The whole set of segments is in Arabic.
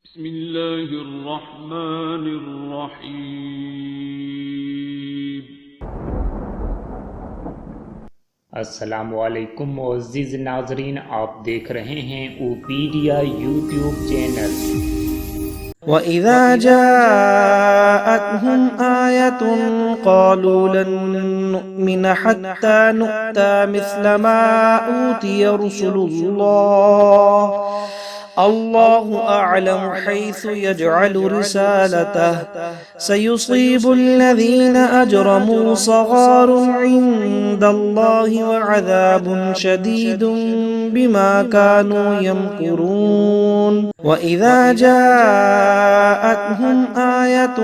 بسم الله الرحمن الرحیم۔ अस्सलामुअलैकुम मुअज़्ज़िज़ नाज़रीन, आप देख रहे हैं ओपीडिया यूट्यूब चैनल। وإذا جاءتهم آية قالوا لن نؤمن حتى نؤتى مثل ما أوتي رسل الله أعلم حيث يجعل رسالته سيصيب الذين أجرموا صغار عند الله وعذاب شديد بما كانوا يمكرون وإذا جاءتهم آية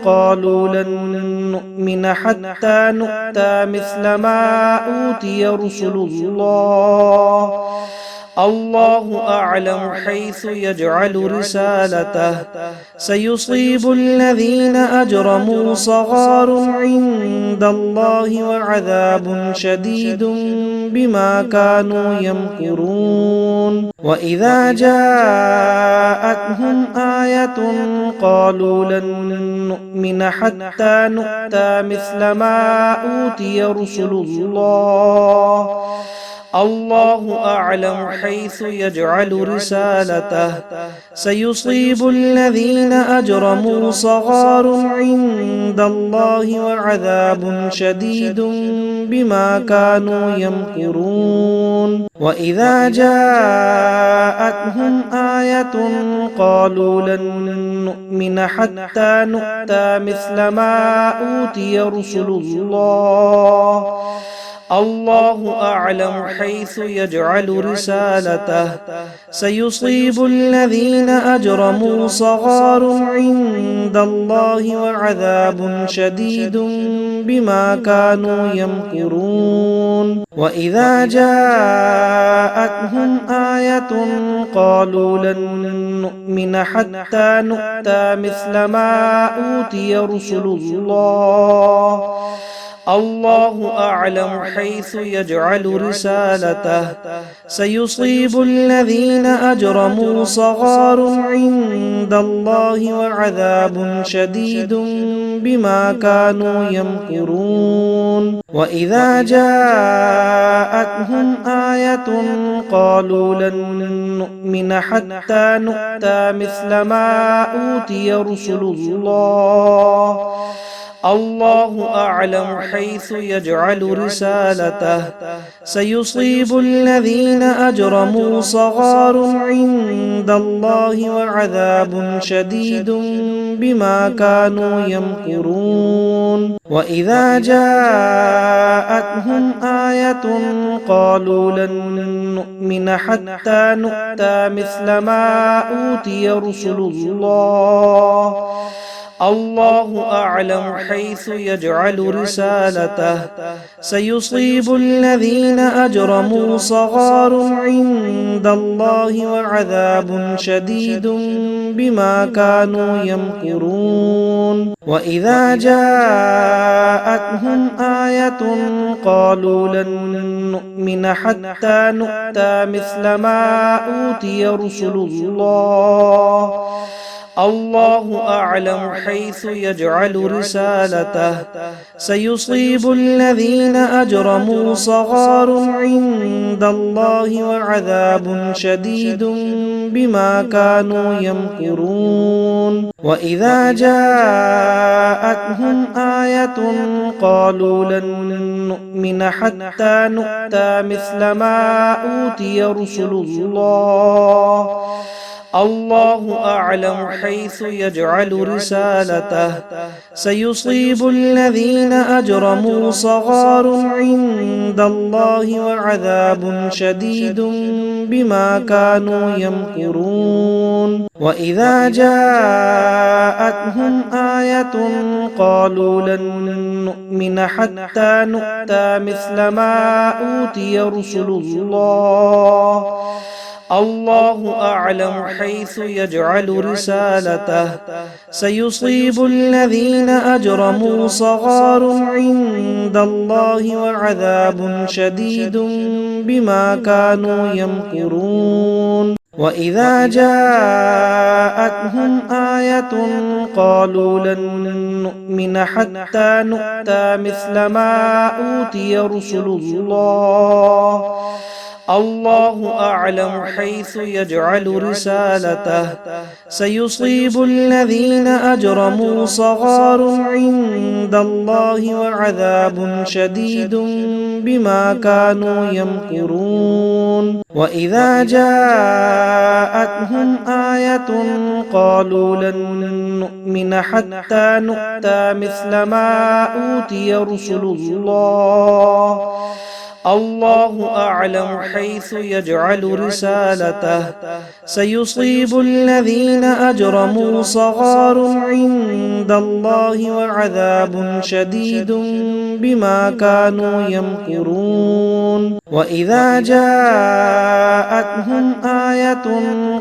قالوا لن نؤمن حتى نؤتى مثل ما أوتي رسل الله أعلم حيث يجعل رسالته سيصيب الذين أجرموا صغار عند الله وعذاب شديد بما كانوا يمكرون وإذا جاءتهم آية قالوا لن نؤمن حتى نؤتى مثل ما أوتي رسل الله أعلم حيث يجعل رسالته سيصيب الذين أجرموا صغار عند الله وعذاب شديد بما كانوا يمكرون وإذا جاءتهم آية قالوا لن نؤمن حتى نؤتى مثل ما أوتي رسل الله أعلم حيث يجعل رسالته سيصيب الذين أجرموا صغار عند الله وعذاب شديد بما كانوا يمكرون وإذا جاءتهم آية قالوا لن نؤمن حتى نؤتى مثل ما أوتي رسل الله أعلم حيث يجعل رسالته سيصيب الذين أجرموا صغار عند الله وعذاب شديد بما كانوا يمكرون وإذا جاءتهم آية قالوا لن نؤمن حتى نؤتى مثل ما أوتي رسل الله أعلم حيث يجعل رسالته سيصيب الذين أجرموا صغار عند الله وعذاب شديد بما كانوا يمكرون وإذا جاءتهم آية قالوا لن نؤمن حتى نؤتى مثل ما أوتي رسل الله أعلم حيث يجعل رسالته سيصيب الذين أجرموا صغار عند الله وعذاب شديد بما كانوا يمكرون وإذا جاءتهم آية قالوا لن نؤمن حتى نؤتى مثل ما أوتي رسل الله أعلم حيث يجعل رسالته سيصيب الذين أجرموا صغار عند الله وعذاب شديد بما كانوا يمكرون وإذا جاءتهم آية قالوا لن نؤمن حتى نؤتى مثل ما أوتي رسل الله أعلم حيث يجعل رسالته سيصيب الذين أجرموا صغار عند الله وعذاب شديد بما كانوا يمكرون وإذا جاءتهم آية قالوا لن نؤمن حتى نؤتى مثل ما أوتي رسل الله أعلم حيث يجعل رسالته سيصيب الذين أجرموا صغار عند الله وعذاب شديد بما كانوا يمكرون وإذا جاءتهم آية قالوا لن نؤمن حتى نؤتى مثل ما أوتي رسل الله الله أعلم حيث يجعل رسالته سيصيب الذين أجرموا صغار عند الله وعذاب شديد بما كانوا يمكرون وإذا جاءتهم آية قالوا لن نؤمن حتى نؤتى مثل ما أوتي رسل الله الله أعلم حيث يجعل رسالته سيصيب الذين أجرموا صغار عند الله وعذاب شديد بما كانوا يمكرون وإذا جاءتهم آية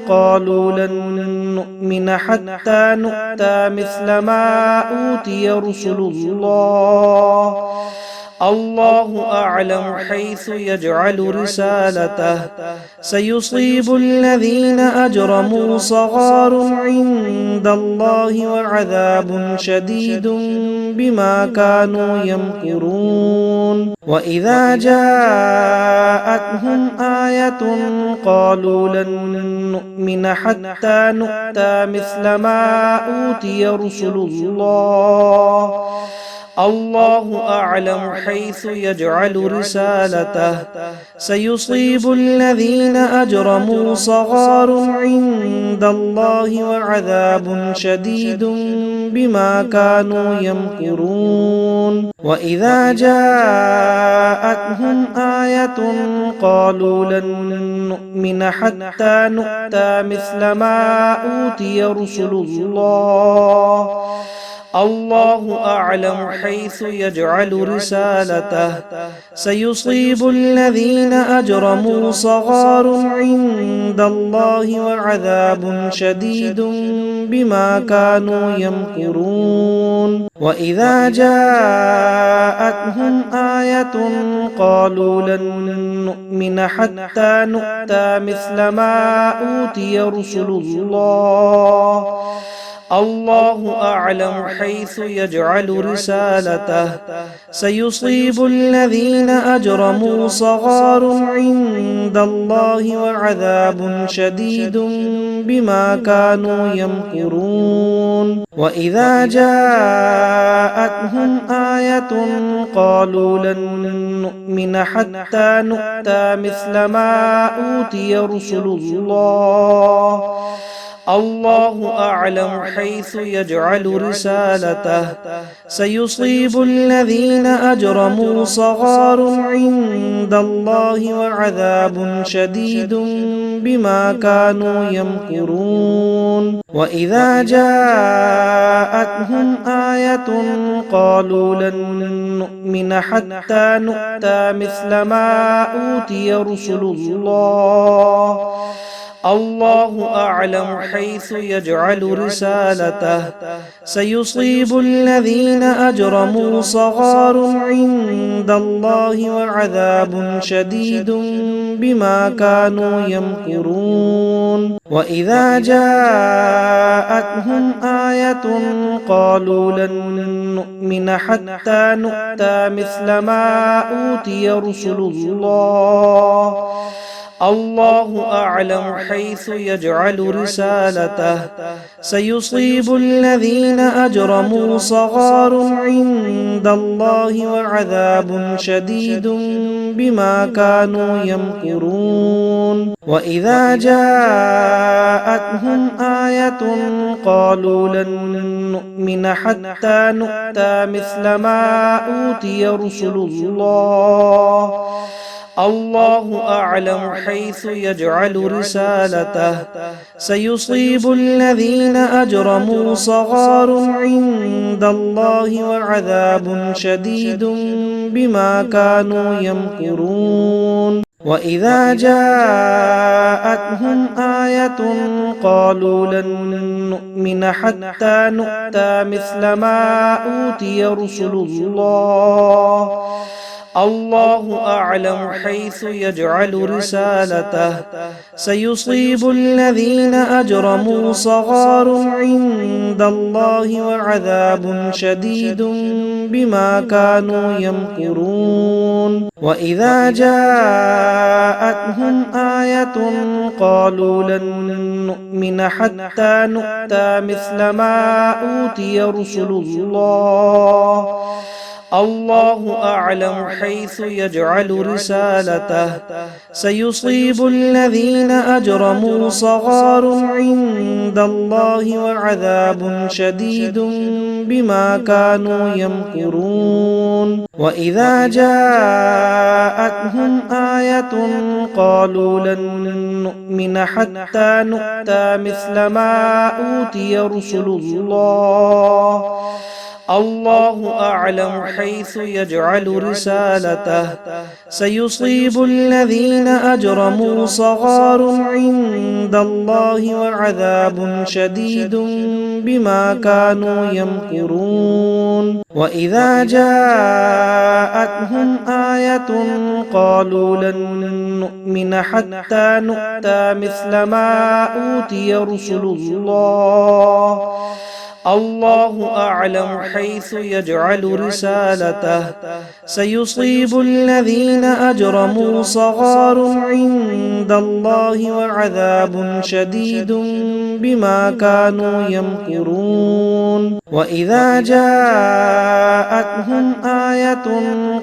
قالوا لن نؤمن حتى نؤتى مثل ما أوتي رسل الله الله أعلم حيث يجعل رسالته سيصيب الذين أجرموا صغار عند الله وعذاب شديد بما كانوا يمكرون وإذا جاءتهم آية قالوا لن نؤمن حتى نؤتى مثل ما أوتي رسل الله الله أعلم حيث يجعل رسالته سيصيب الذين أجرموا صغار عند الله وعذاب شديد بما كانوا يمكرون وإذا جاءتهم آية قالوا لن نؤمن حتى نؤتى مثل ما أوتي رسل الله الله أعلم حيث يجعل رسالته سيصيب الذين أجرموا صغار عند الله وعذاب شديد بما كانوا يمكرون وإذا جاءتهم آية قالوا لن نؤمن حتى نؤتى مثل ما أوتي رسل الله الله أعلم حيث يجعل رسالته سيصيب الذين أجرموا صغار عند الله وعذاب شديد بما كانوا يمكرون وإذا جاءتهم آية قالوا لن نؤمن حتى نؤتى مثل ما أوتي رسل الله الله أعلم حيث يجعل رسالته سيصيب الذين أجرموا صغار عند الله وعذاب شديد بما كانوا يمكرون وإذا جاءتهم آية قالوا لن نؤمن حتى نؤتى مثل ما أوتي رسل الله الله أعلم حيث يجعل رسالته سيصيب الذين أجرموا صغار عند الله وعذاب شديد بما كانوا يمكرون وإذا جاءتهم آية قالوا لن نؤمن حتى نؤتى مثل ما أوتي رسل الله الله أعلم حيث يجعل رسالته سيصيب الذين أجرموا صغار عند الله وعذاب شديد بما كانوا يمكرون وإذا جاءتهم آية قالوا لن نؤمن حتى نؤتى مثل ما أوتي رسل الله الله أعلم حيث يجعل رسالته سيصيب الذين أجرموا صغار عند الله وعذاب شديد بما كانوا يمكرون وإذا جاءتهم آية قالوا لن نؤمن حتى نؤتى مثل ما أوتي رسل الله الله أعلم حيث يجعل رسالته سيصيب الذين أجرموا صغار عند الله وعذاب شديد بما كانوا يمكرون وإذا جاءتهم آية قالوا لن نؤمن حتى نؤتى مثل ما أوتي رسل الله الله أعلم حيث يجعل رسالته سيصيب الذين أجرموا صغار عند الله وعذاب شديد بما كانوا يمكرون وإذا جاءتهم آية قالوا لن نؤمن حتى نؤتى مثل ما أوتي رسل الله الله أعلم حيث يجعل رسالته سيصيب الذين أجرموا صغار عند الله وعذاب شديد بما كانوا يمكرون وإذا جاءتهم آية قالوا لن نؤمن حتى نؤتى مثل ما أوتي رسل الله الله أعلم حيث يجعل رسالته سيصيب الذين أجرموا صغار عند الله وعذاب شديد بما كانوا يمكرون وإذا جاءتهم آية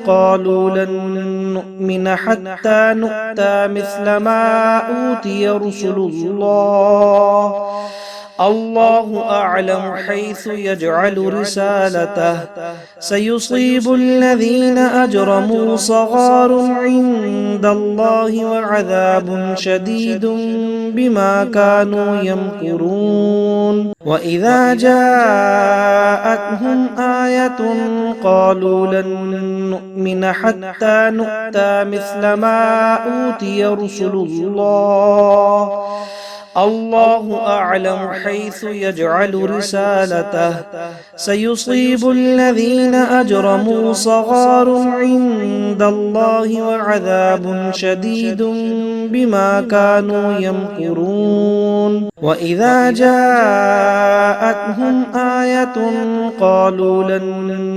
قالوا لن نؤمن حتى نؤتى مثل ما أوتي رسل الله الله أعلم حيث يجعل رسالته سيصيب الذين أجرموا صغار عند الله وعذاب شديد بما كانوا يمكرون وإذا جاءتهم آية قالوا لن نؤمن حتى نؤتى مثل ما أوتي رسل الله الله أعلم حيث يجعل رسالته سيصيب الذين أجرموا صغار عند الله وعذاب شديد بما كانوا يمكرون وإذا جاءتهم آية قالوا لن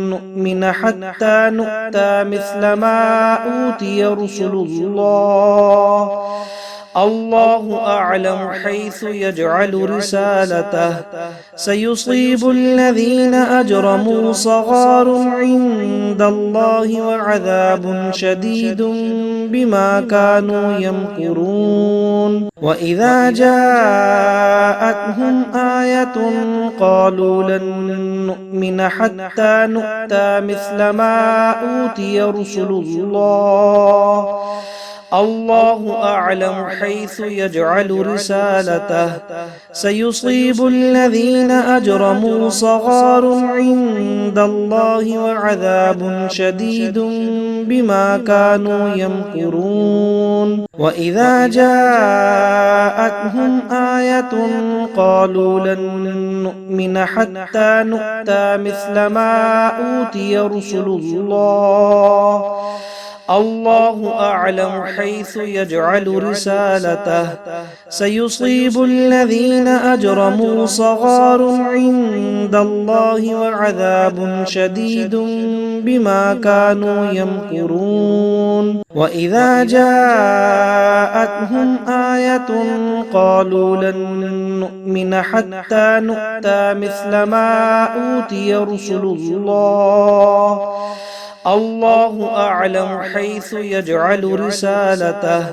نؤمن حتى نؤتى مثل ما أوتي رسل الله الله أعلم حيث يجعل رسالته سيصيب الذين أجرموا صغار عند الله وعذاب شديد بما كانوا يمكرون وإذا جاءتهم آية قالوا لن نؤمن حتى نؤتى مثل ما أوتي رسل الله الله أعلم حيث يجعل رسالته سيصيب الذين أجرموا صغار عند الله وعذاب شديد بما كانوا يمكرون وإذا جاءتهم آية قالوا لن نؤمن حتى نؤتى مثل ما أوتي رسل الله الله أعلم حيث يجعل رسالته سيصيب الذين أجرموا صغار عند الله وعذاب شديد بما كانوا يمكرون وإذا جاءتهم آية قالوا لن نؤمن حتى نؤتى مثل ما أوتي رسل الله الله أعلم حيث يجعل رسالته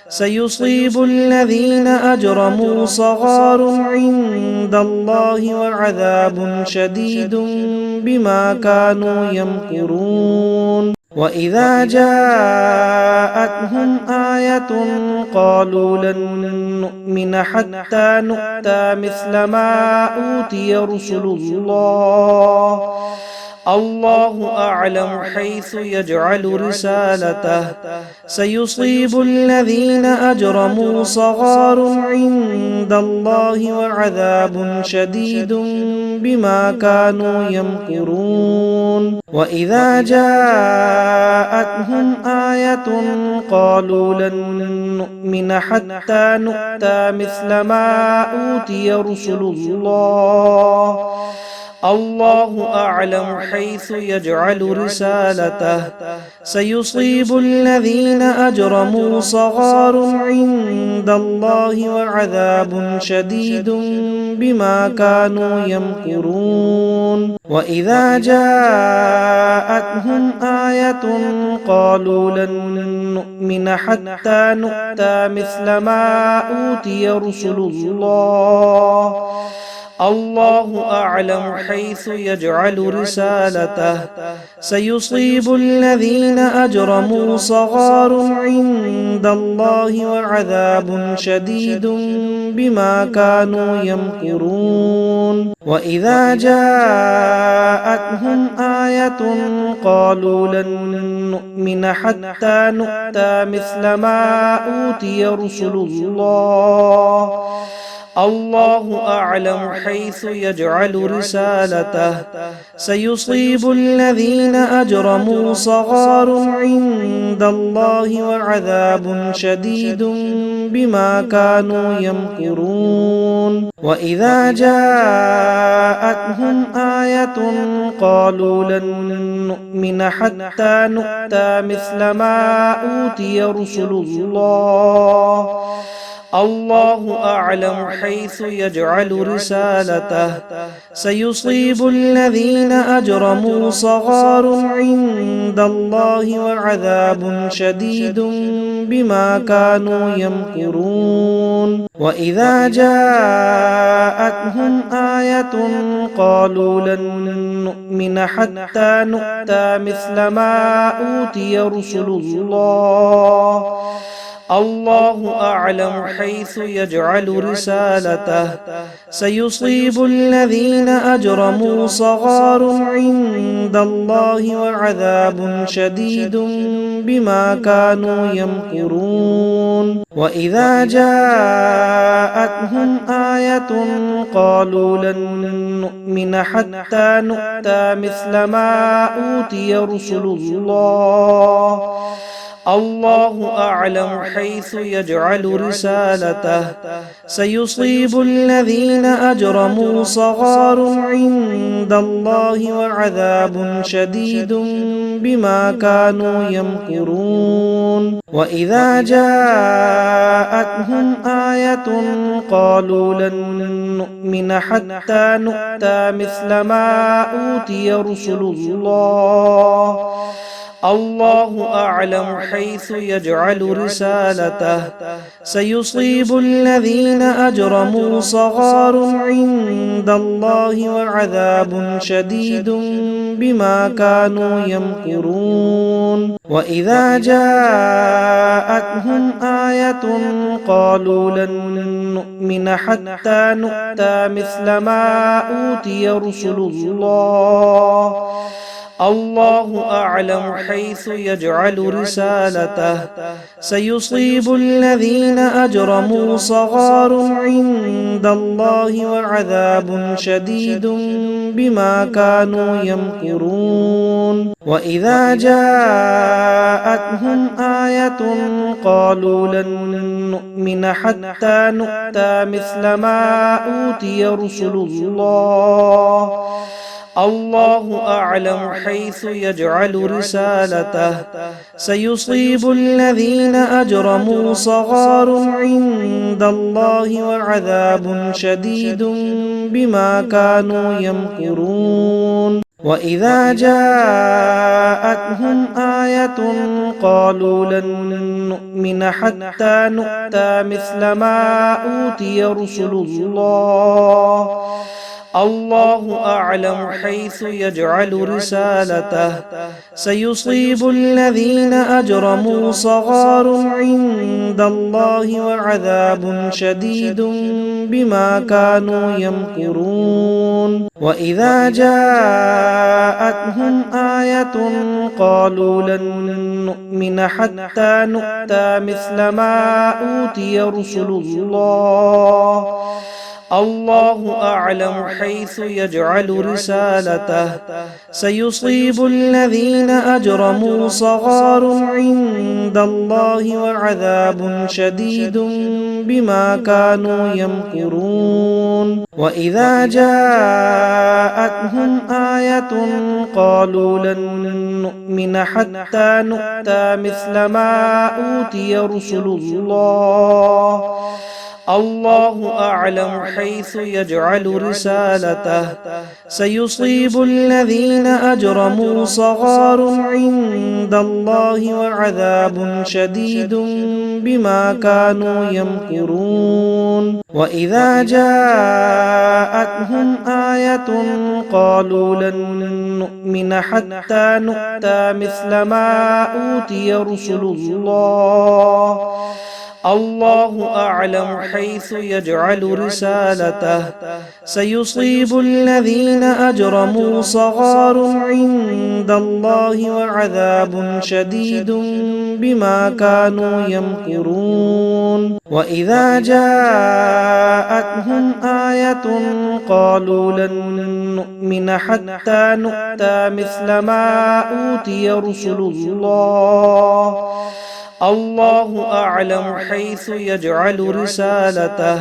سيصيب الذين أجرموا صغار عند الله وعذاب شديد بما كانوا يمكرون وإذا جاءتهم آية قالوا لن نؤمن حتى نؤتى مثل ما أوتي رسل الله الله أعلم حيث يجعل رسالته سيصيب الذين أجرموا صغار عند الله وعذاب شديد بما كانوا يمكرون وإذا جاءتهم آية قالوا لن نؤمن حتى نؤتى مثل ما أوتي رسل الله الله أعلم حيث يجعل رسالته سيصيب الذين أجرموا صغار عند الله وعذاب شديد بما كانوا يمكرون وإذا جاءتهم آية قالوا لن نؤمن حتى نؤتى مثل ما أوتي رسل الله الله أعلم حيث يجعل رسالته سيصيب الذين أجرموا صغار عند الله وعذاب شديد بما كانوا يمكرون وإذا جاءتهم آية قالوا لن نؤمن حتى نؤتى مثل ما أوتي رسل الله الله أعلم حيث يجعل رسالته سيصيب الذين أجرموا صغار عند الله وعذاب شديد بما كانوا يمكرون وإذا جاءتهم آية قالوا لن نؤمن حتى نؤتى مثل ما أوتي رسل الله الله أعلم حيث يجعل رسالته سيصيب الذين أجرموا صغار عند الله وعذاب شديد بما كانوا يمكرون وإذا جاءتهم آية قالوا لن نؤمن حتى نؤتى مثل ما أوتي رسل الله الله أعلم حيث يجعل رسالته سيصيب الذين أجرموا صغار عند الله وعذاب شديد بما كانوا يمكرون وإذا جاءتهم آية قالوا لن نؤمن حتى نؤتى مثل ما أوتي رسل الله الله أعلم حيث يجعل رسالته سيصيب الذين أجرموا صغار عند الله وعذاب شديد بما كانوا يمكرون وإذا جاءتهم آية قالوا لن نؤمن حتى نؤتى مثل ما أوتي رسل الله الله أعلم حيث يجعل رسالته سيصيب الذين أجرموا صغار عند الله وعذاب شديد بما كانوا يمكرون وإذا جاءتهم آية قالوا لن نؤمن حتى نؤتى مثل ما أوتي رسل الله الله أعلم حيث يجعل رسالته سيصيب الذين أجرموا صغار عند الله وعذاب شديد بما كانوا يمكرون وإذا جاءتهم آية قالوا لن نؤمن حتى نؤتى مثل ما أوتي رسل الله الله أعلم حيث يجعل رسالته سيصيب الذين أجرموا صغار عند الله وعذاب شديد بما كانوا يمكرون وإذا جاءتهم آية قالوا لن نؤمن حتى نؤتى مثل ما أوتي رسل الله الله أعلم حيث يجعل رسالته سيصيب الذين أجرموا صغار عند الله وعذاب شديد بما كانوا يمكرون وإذا جاءتهم آية قالوا لن نؤمن حتى نؤتى مثل ما أوتي رسل الله الله أعلم حيث يجعل رسالته سيصيب الذين أجرموا صغار عند الله وعذاب شديد بما كانوا يمكرون وإذا جاءتهم آية قالوا لن نؤمن حتى نؤتى مثل ما أوتي رسل الله الله أعلم حيث يجعل رسالته سيصيب الذين أجرموا صغار عند الله وعذاب شديد بما كانوا يمكرون وإذا جاءتهم آية قالوا لن نؤمن حتى نؤتى مثل ما أوتي رسل الله الله أعلم حيث يجعل رسالته سيصيب الذين أجرموا صغار عند الله وعذاب شديد بما كانوا يمكرون وإذا جاءتهم آية قالوا لن نؤمن حتى نؤتى مثل ما أوتي رسل الله الله أعلم حيث يجعل رسالته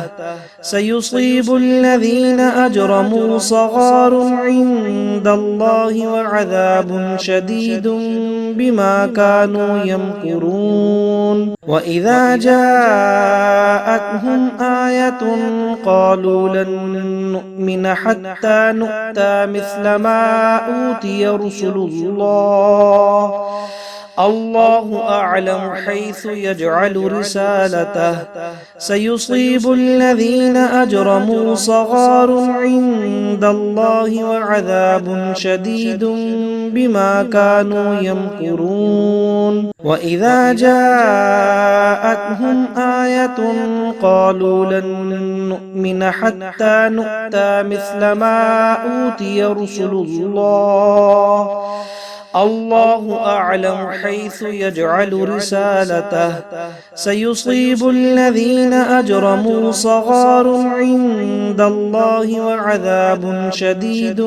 سيصيب الذين أجرموا صغار عند الله وعذاب شديد بما كانوا يمكرون وإذا جاءتهم آية قالوا لن نؤمن حتى نؤتى مثل ما أوتي رسل الله الله أعلم حيث يجعل رسالته سيصيب الذين أجرموا صغار عند الله وعذاب شديد بما كانوا يمكرون وإذا جاءتهم آية قالوا لن نؤمن حتى نؤتى مثل ما أوتي رسل الله الله أعلم حيث يجعل رسالته سيصيب الذين أجرموا صغار عند الله وعذاب شديد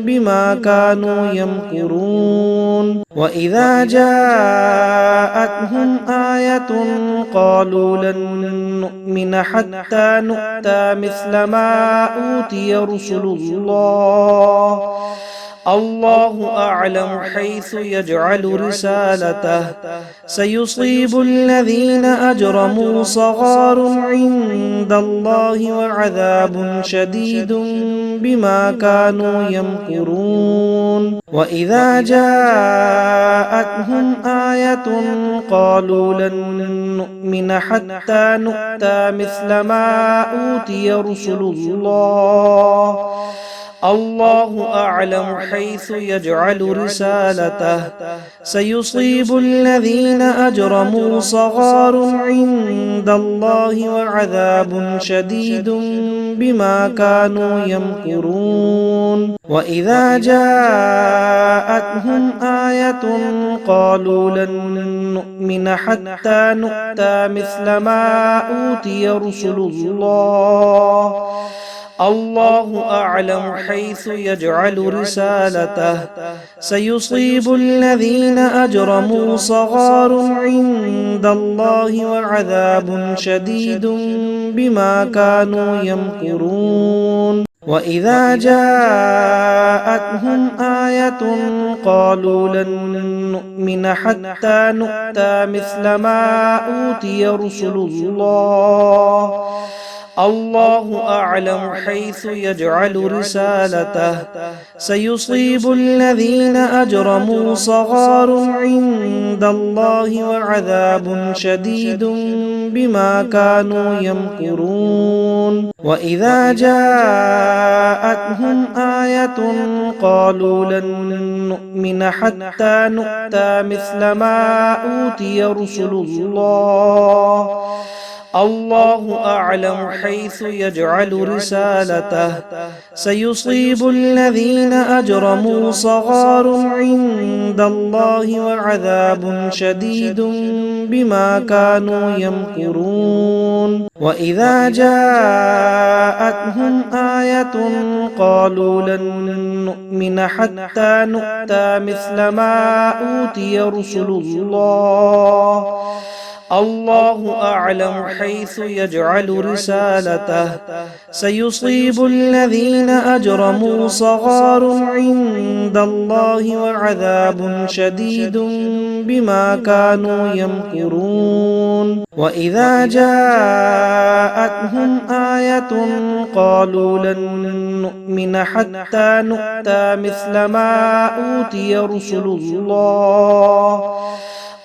بما كانوا يمكرون وإذا جاءتهم آية قالوا لن نؤمن حتى نؤتى مثل ما أوتي رسل الله الله أعلم حيث يجعل رسالته سيصيب الذين أجرموا صغار عند الله وعذاب شديد بما كانوا يمكرون وإذا جاءتهم آية قالوا لن نؤمن حتى نؤتى مثل ما أوتي رسل الله الله أعلم حيث يجعل رسالته سيصيب الذين أجرموا صغار عند الله وعذاب شديد بما كانوا يمكرون وإذا جاءتهم آية قالوا لن نؤمن حتى نؤتى مثل ما أوتي رسل الله الله أعلم حيث يجعل رسالته سيصيب الذين أجرموا صغار عند الله وعذاب شديد بما كانوا يمكرون وإذا جاءتهم آية قالوا لن نؤمن حتى نؤتى مثل ما أوتي رسل الله الله أعلم حيث يجعل رسالته سيصيب الذين أجرموا صغار عند الله وعذاب شديد بما كانوا يمكرون وإذا جاءتهم آية قالوا لن نؤمن حتى نؤتى مثل ما أوتي رسل الله الله أعلم حيث يجعل رسالته سيصيب الذين أجرموا صغار عند الله وعذاب شديد بما كانوا يمكرون وإذا جاءتهم آية قالوا لن نؤمن حتى نؤتى مثل ما أوتي رسل الله الله أعلم حيث يجعل رسالته سيصيب الذين أجرموا صغار عند الله وعذاب شديد بما كانوا يمكرون وإذا جاءتهم آية قالوا لن نؤمن حتى نؤتى مثل ما أوتي رسل الله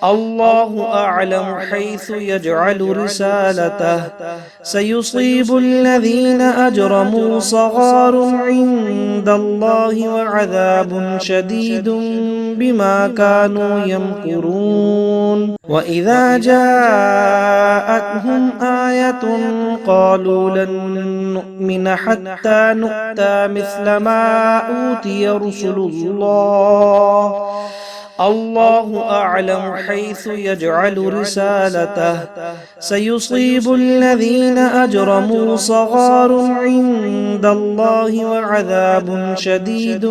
الله أعلم حيث يجعل رسالته سيصيب الذين أجرموا صغار عند الله وعذاب شديد بما كانوا يمكرون وإذا جاءتهم آية قالوا لن نؤمن حتى نؤتى مثل ما أوتي رسل الله الله أعلم حيث يجعل رسالته سيصيب الذين أجرموا صغار عند الله وعذاب شديد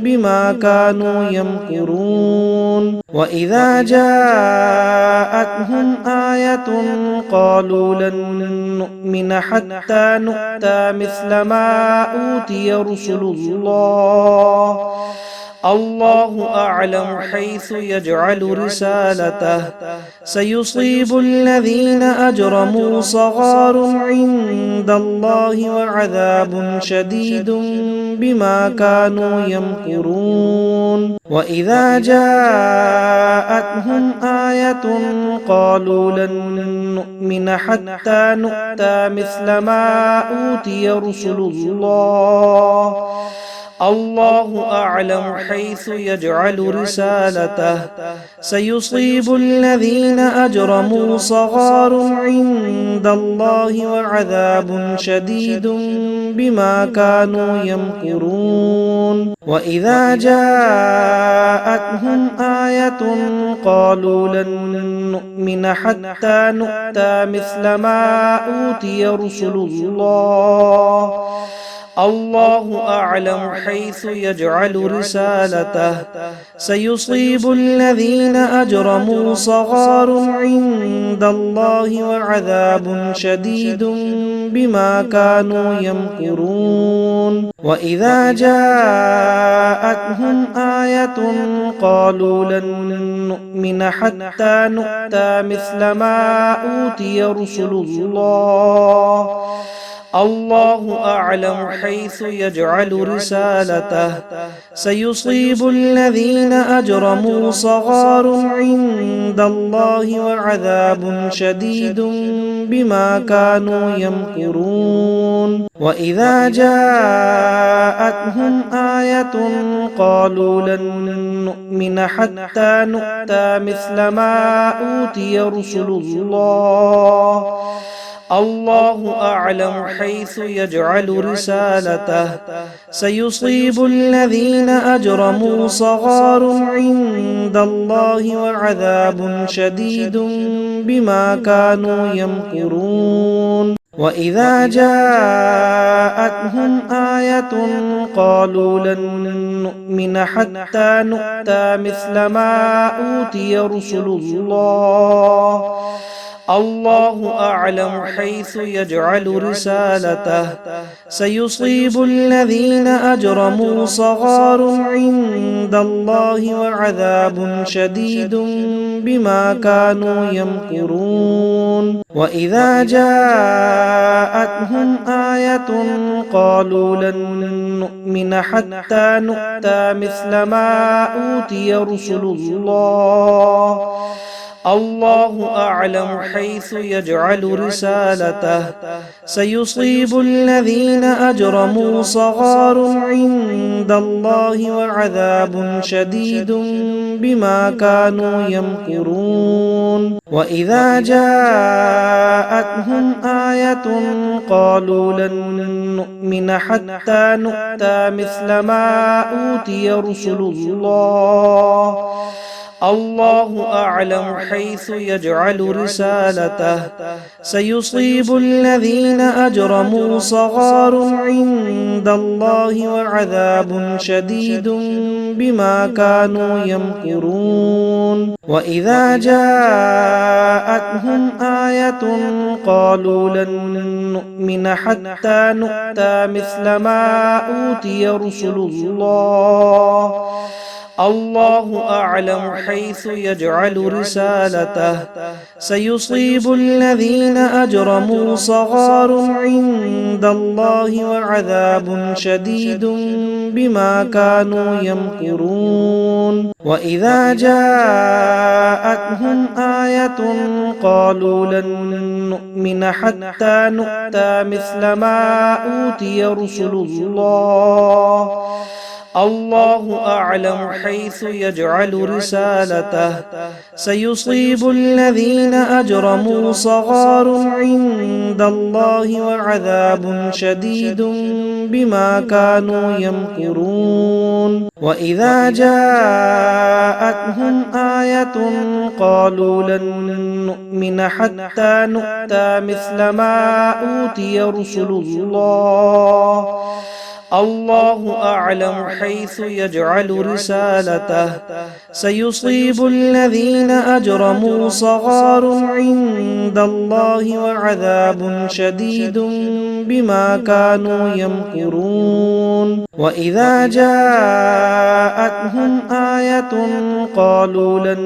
بما كانوا يمكرون وإذا جاءتهم آية قالوا لن نؤمن حتى نؤتى مثل ما أوتي رسل الله الله أعلم حيث يجعل رسالته سيصيب الذين أجرموا صغار عند الله وعذاب شديد بما كانوا يمكرون وإذا جاءتهم آية قالوا لن نؤمن حتى نؤتى مثل ما أوتي رسل الله الله أعلم حيث يجعل رسالته سيصيب الذين أجرموا صغار عند الله وعذاب شديد بما كانوا يمكرون وإذا جاءتهم آية قالوا لن نؤمن حتى نؤتى مثل ما أوتي رسل الله الله أعلم حيث يجعل رسالته سيصيب الذين أجرموا صغار عند الله وعذاب شديد بما كانوا يمكرون وإذا جاءتهم آية قالوا لن نؤمن حتى نؤتى مثل ما أوتي رسل الله الله أعلم حيث يجعل رسالته سيصيب الذين أجرموا صغار عند الله وعذاب شديد بما كانوا يمكرون وإذا جاءتهم آية قالوا لن نؤمن حتى نؤتى مثل ما أوتي رسل الله الله أعلم حيث يجعل رسالته سيصيب الذين أجرموا صغار عند الله وعذاب شديد بما كانوا يمكرون وإذا جاءتهم آية قالوا لن نؤمن حتى نؤتى مثل ما أوتي رسل الله الله أعلم حيث يجعل رسالته سيصيب الذين أجرموا صغار عند الله وعذاب شديد بما كانوا يمكرون وإذا جاءتهم آية قالوا لن نؤمن حتى نؤتى مثل ما أوتي رسل الله الله أعلم حيث يجعل رسالته سيصيب الذين أجرموا صغار عند الله وعذاب شديد بما كانوا يمكرون وإذا جاءتهم آية قالوا لن نؤمن حتى نؤتى مثل ما أوتي رسل الله الله أعلم حيث يجعل رسالته سيصيب الذين أجرموا صغار عند الله وعذاب شديد بما كانوا يمكرون وإذا جاءتهم آية قالوا لن نؤمن حتى نؤتى مثل ما أوتي رسل الله الله أعلم حيث يجعل رسالته سيصيب الذين أجرموا صغار عند الله وعذاب شديد بما كانوا يمكرون وإذا جاءتهم آية قالوا لن نؤمن حتى نؤتى مثل ما أوتي رسل الله الله أعلم حيث يجعل رسالته سيصيب الذين أجرموا صغار عند الله وعذاب شديد بما كانوا يمكرون وإذا جاءتهم آية قالوا لن نؤمن حتى نؤتى مثل ما أوتي رسل الله الله أعلم حيث يجعل رسالته سيصيب الذين أجرموا صغار عند الله وعذاب شديد بما كانوا يمكرون وإذا جاءتهم آية قالوا لن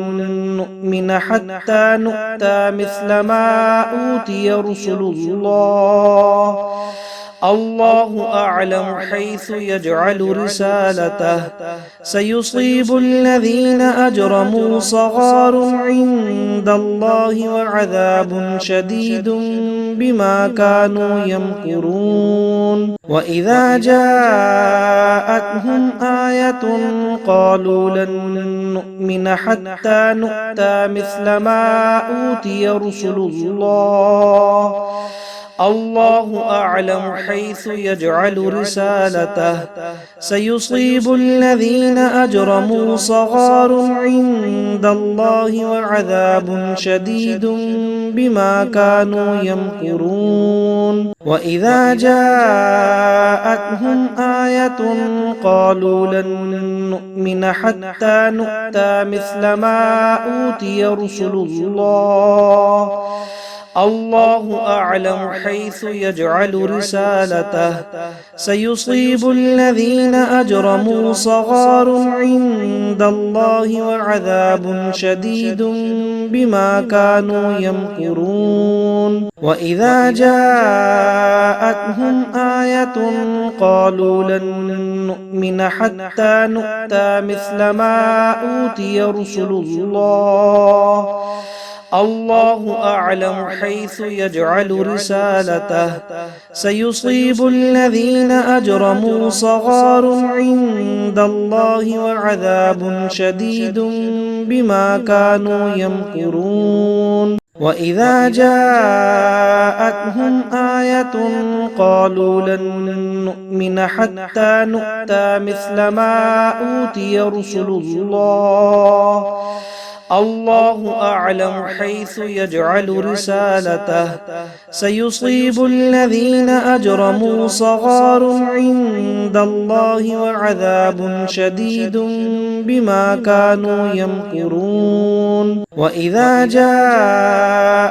نؤمن حتى نؤتى مثل ما أوتي رسل الله الله أعلم حيث يجعل رسالته سيصيب الذين أجرموا صغار عند الله وعذاب شديد بما كانوا يمكرون وإذا جاءتهم آية قالوا لن نؤمن حتى نؤتى مثل ما أوتي رسل الله الله أعلم حيث يجعل رسالته سيصيب الذين أجرموا صغار عند الله وعذاب شديد بما كانوا يمكرون وإذا جاءتهم آية قالوا لن نؤمن حتى نؤتى مثل ما أوتي رسل الله الله أعلم حيث يجعل رسالته سيصيب الذين أجرموا صغار عند الله وعذاب شديد بما كانوا يمكرون وإذا جاءتهم آية قالوا لن نؤمن حتى نؤتى مثل ما أوتي رسل الله الله أعلم حيث يجعل رسالته سيصيب الذين أجرموا صغار عند الله وعذاب شديد بما كانوا يمكرون وإذا جاءتهم آية قالوا لن نؤمن حتى نؤتى مثل ما أوتي رسل الله الله أعلم حيث يجعل رسالته سيصيب الذين أجرموا صغار عند الله وعذاب شديد بما كانوا يمكرون وإذا جاءتهم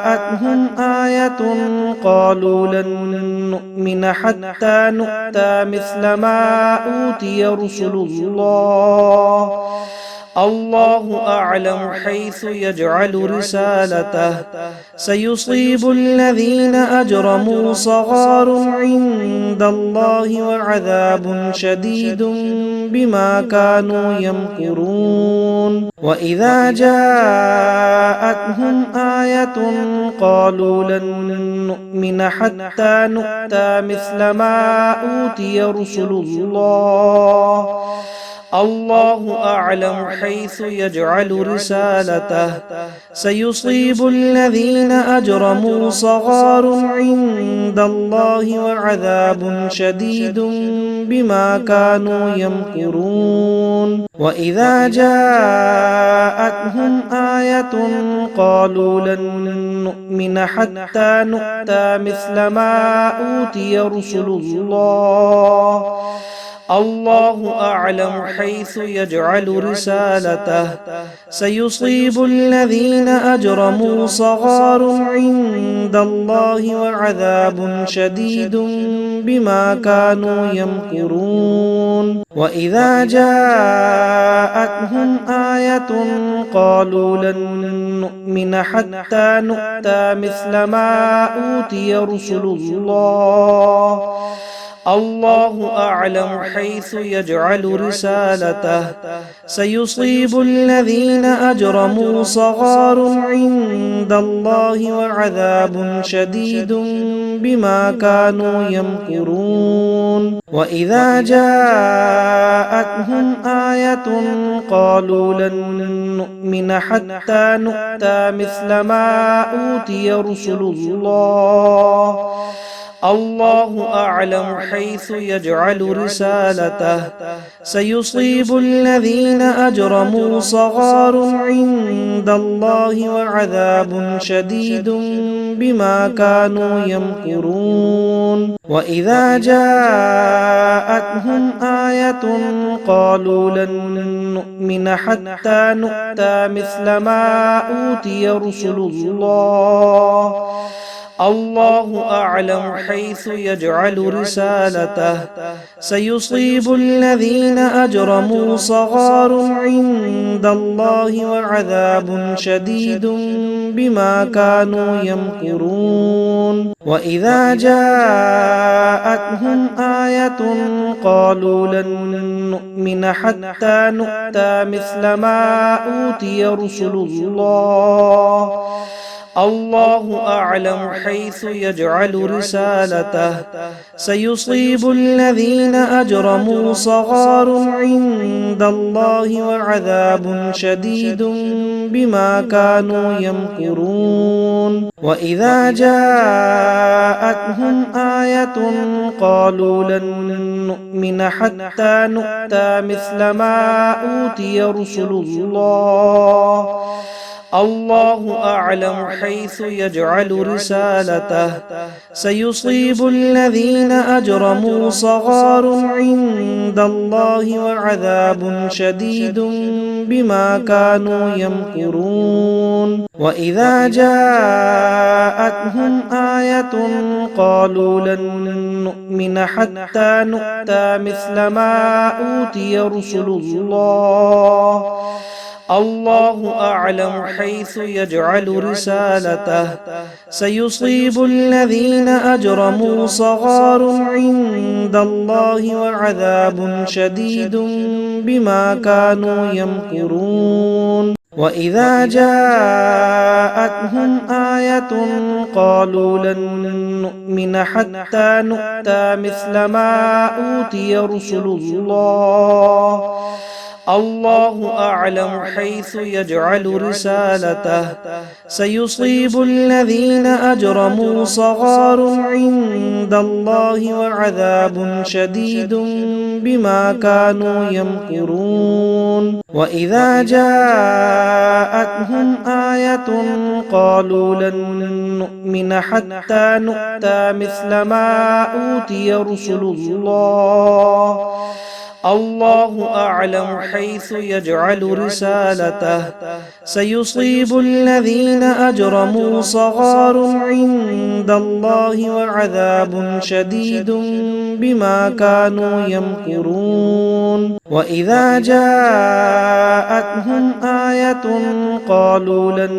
آية قالوا لن نؤمن حتى نؤتى مثل ما أوتي رسل الله الله أعلم حيث يجعل رسالته سيصيب الذين أجرموا صغار عند الله وعذاب شديد بما كانوا يمكرون وإذا جاءتهم آية قالوا لن نؤمن حتى نؤتى مثل ما أوتي رسل الله الله أعلم حيث يجعل رسالته سيصيب الذين أجرموا صغار عند الله وعذاب شديد بما كانوا يمكرون وإذا جاءتهم آية قالوا لن نؤمن حتى نؤتى مثل ما أوتي رسل الله الله أعلم حيث يجعل رسالته سيصيب الذين أجرموا صغار عند الله وعذاب شديد بما كانوا يمكرون وإذا جاءتهم آية قالوا لن نؤمن حتى نؤتى مثل ما أوتي رسل الله الله أعلم حيث يجعل رسالته سيصيب الذين أجرموا صغار عند الله وعذاب شديد بما كانوا يمكرون وإذا جاءتهم آية قالوا لن نؤمن حتى نؤتى مثل ما أوتي رسل الله الله أعلم حيث يجعل رسالته سيصيب الذين أجرموا صغار عند الله وعذاب شديد بما كانوا يمكرون وإذا جاءتهم آية قالوا لن نؤمن حتى نؤتى مثل ما أوتي رسل الله الله أعلم حيث يجعل رسالته سيصيب الذين أجرموا صغار عند الله وعذاب شديد بما كانوا يمكرون وإذا جاءتهم آية قالوا لن نؤمن حتى نؤتى مثل ما أوتي رسل الله الله أعلم حيث يجعل رسالته سيصيب الذين أجرموا صغار عند الله وعذاب شديد بما كانوا يمكرون وإذا جاءتهم آية قالوا لن نؤمن حتى نؤتى مثل ما أوتي رسل الله الله أعلم حيث يجعل رسالته سيصيب الذين أجرموا صغار عند الله وعذاب شديد بما كانوا يمكرون وإذا جاءتهم آية قالوا لن نؤمن حتى نؤتى مثل ما أوتي رسل الله الله أعلم حيث يجعل رسالته سيصيب الذين أجرموا صغار عند الله وعذاب شديد بما كانوا يمكرون وإذا جاءتهم آية قالوا لن نؤمن حتى نؤتى مثل ما أوتي رسل الله الله أعلم حيث يجعل رسالته سيصيب الذين أجرموا صغار عند الله وعذاب شديد بما كانوا يمكرون وإذا جاءتهم آية قالوا لن نؤمن حتى نؤتى مثل ما أوتي رسل الله الله أعلم حيث يجعل رسالته سيصيب الذين أجرموا صغار عند الله وعذاب شديد بما كانوا يمكرون وإذا جاءتهم آية قالوا لن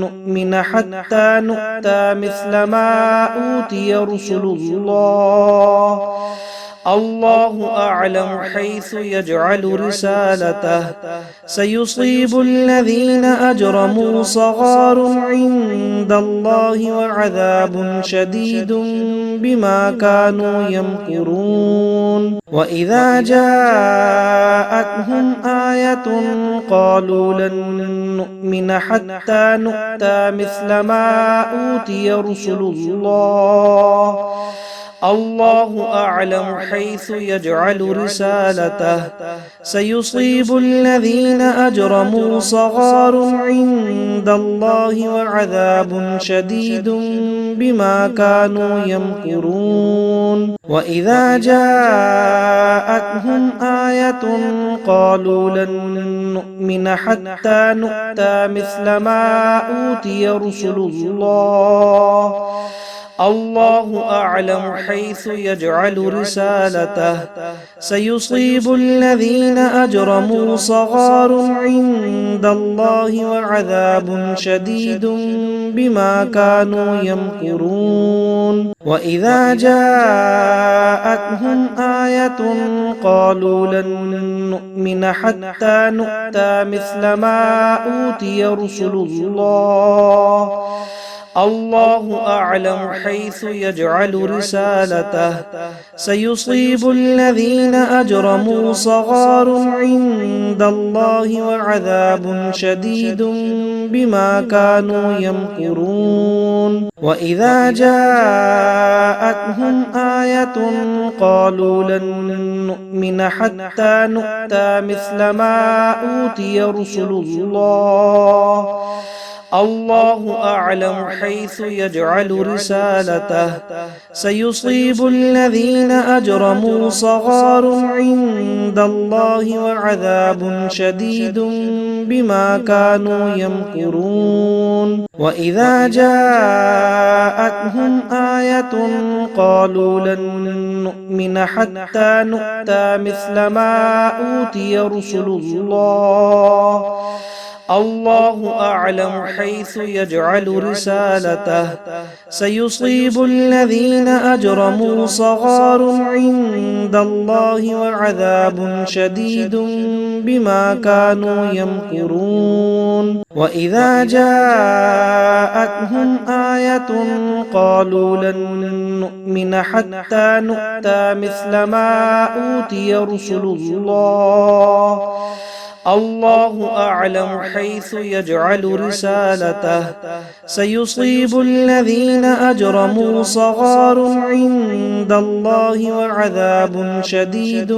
نؤمن حتى نؤتى مثل ما أوتي رسل الله الله أعلم حيث يجعل رسالته سيصيب الذين أجرموا صغار عند الله وعذاب شديد بما كانوا يمكرون وإذا جاءتهم آية قالوا لن نؤمن حتى نؤتى مثل ما أوتي رسل الله الله أعلم حيث يجعل رسالته سيصيب الذين أجرموا صغار عند الله وعذاب شديد بما كانوا يمكرون وإذا جاءتهم آية قالوا لن نؤمن حتى نؤتى مثل ما أوتي رسل الله الله أعلم حيث يجعل رسالته سيصيب الذين أجرموا صغار عند الله وعذاب شديد بما كانوا يمكرون وإذا جاءتهم آية قالوا لن نؤمن حتى نؤتى مثل ما أوتي رسل الله الله أعلم حيث يجعل رسالته سيصيب الذين أجرموا صغار عند الله وعذاب شديد بما كانوا يمكرون وإذا جاءتهم آية قالوا لن نؤمن حتى نؤتى مثل ما أوتي رسل الله الله أعلم حيث يجعل رسالته سيصيب الذين أجرموا صغار عند الله وعذاب شديد بما كانوا يمكرون وإذا جاءتهم آية قالوا لن نؤمن حتى نؤتى مثل ما أوتي رسل الله الله أعلم حيث يجعل رسالته سيصيب الذين أجرموا صغار عند الله وعذاب شديد بما كانوا يمكرون وإذا جاءتهم آية قالوا لن نؤمن حتى نؤتى مثل ما أوتي رسل الله الله أعلم حيث يجعل رسالته سيصيب الذين أجرموا صغار عند الله وعذاب شديد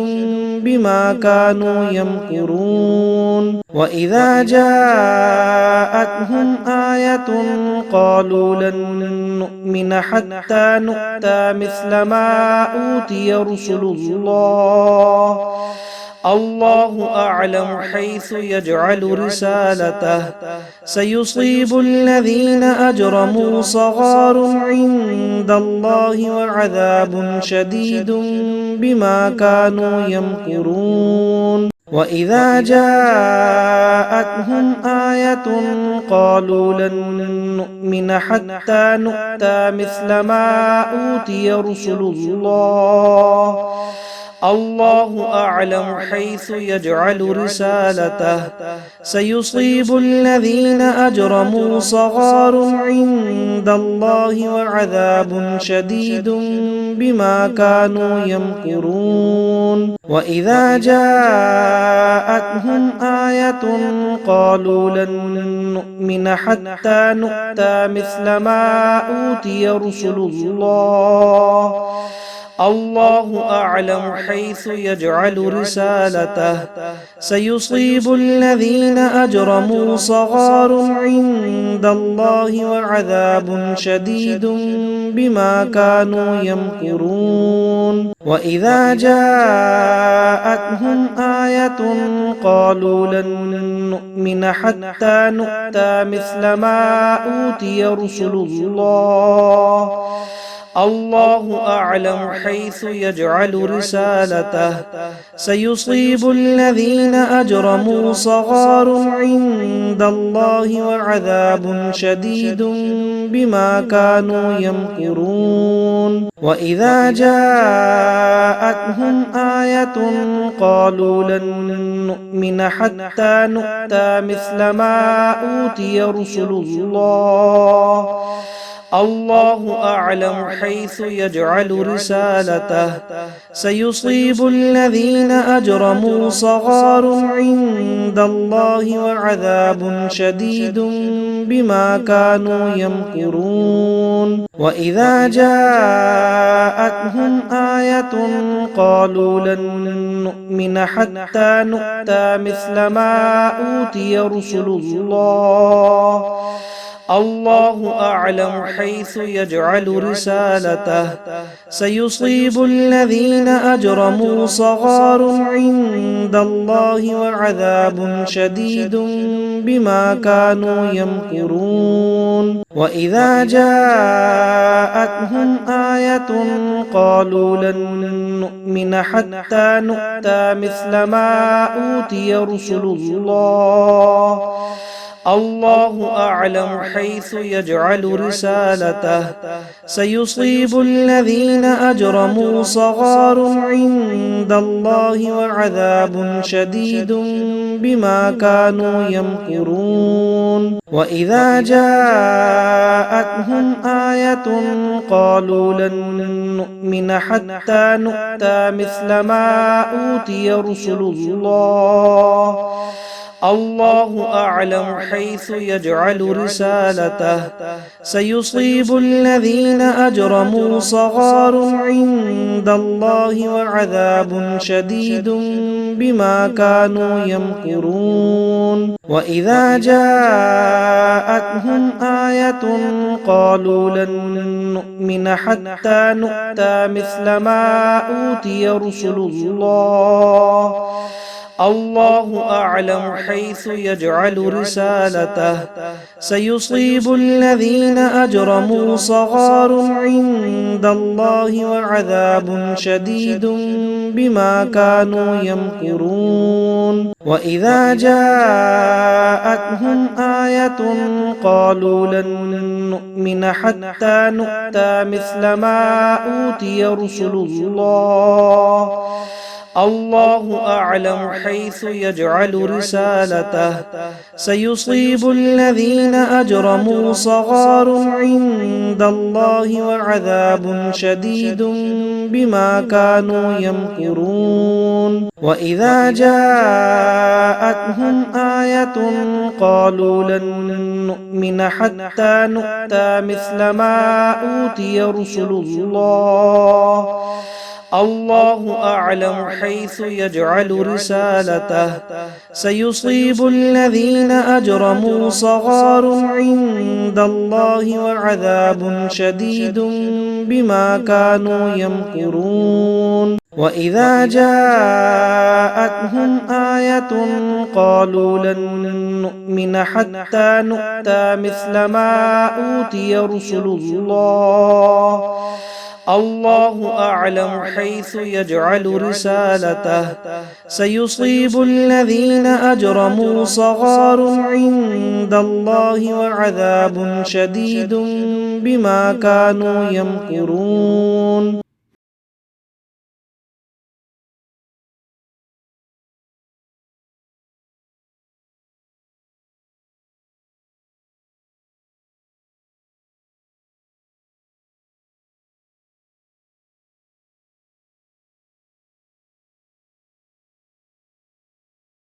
بما كانوا يمكرون وإذا جاءتهم آية قالوا لن نؤمن حتى نؤتى مثل ما أوتي رسل الله الله أعلم حيث يجعل رسالته سيصيب الذين أجرموا صغار عند الله وعذاب شديد بما كانوا يمكرون وإذا جاءتهم آية قالوا لن نؤمن حتى نؤتى مثل ما أوتي رسل الله الله أعلم حيث يجعل رسالته سيصيب الذين أجرموا صغار عند الله وعذاب شديد بما كانوا يمكرون وإذا جاءتهم آية قالوا لن نؤمن حتى نؤتى مثل ما أوتي رسل الله الله أعلم حيث يجعل رسالته سيصيب الذين أجرموا صغار عند الله وعذاب شديد بما كانوا يمكرون وإذا جاءتهم آية قالوا لن نؤمن حتى نؤتى مثل ما أوتي رسل الله الله أعلم حيث يجعل رسالته سيصيب الذين أجرموا صغار عند الله وعذاب شديد بما كانوا يمكرون وإذا جاءتهم آية قالوا لن نؤمن حتى نؤتى مثل ما أوتي رسل الله الله أعلم حيث يجعل رسالته سيصيب الذين أجرموا صغار عند الله وعذاب شديد بما كانوا يمكرون وإذا جاءتهم آية قالوا لن نؤمن حتى نؤتى مثل ما أوتي رسل الله الله أعلم حيث يجعل رسالته سيصيب الذين أجرموا صغار عند الله وعذاب شديد بما كانوا يمكرون وإذا جاءتهم آية قالوا لن نؤمن حتى نؤتى مثل ما أوتي رسل الله الله أعلم حيث يجعل رسالته سيصيب الذين أجرموا صغار عند الله وعذاب شديد بما كانوا يمكرون وإذا جاءتهم آية قالوا لن نؤمن حتى نؤتى مثل ما أوتي رسل الله الله أعلم حيث يجعل رسالته سيصيب الذين أجرموا صغار عند الله وعذاب شديد بما كانوا يمكرون وإذا جاءتهم آية قالوا لن نؤمن حتى نؤتى مثل ما أوتي رسل الله الله أعلم حيث يجعل رسالته سيصيب الذين أجرموا صغار عند الله وعذاب شديد بما كانوا يمكرون وإذا جاءتهم آية قالوا لن نؤمن حتى نؤتى مثل ما أوتي رسل الله الله أعلم حيث يجعل رسالته سيصيب الذين أجرموا صغار عند الله وعذاب شديد بما كانوا يمكرون وإذا جاءتهم آية قالوا لن نؤمن حتى نؤتى مثل ما أوتي رسل الله الله أعلم حيث يجعل رسالته سيصيب الذين أجرموا صغار عند الله وعذاب شديد بما كانوا يمكرون وإذا جاءتهم آية قالوا لن نؤمن حتى نؤتى مثل ما أوتي رسل الله الله أعلم حيث يجعل رسالته سيصيب الذين أجرموا صغار عند الله وعذاب شديد بما كانوا يمكرون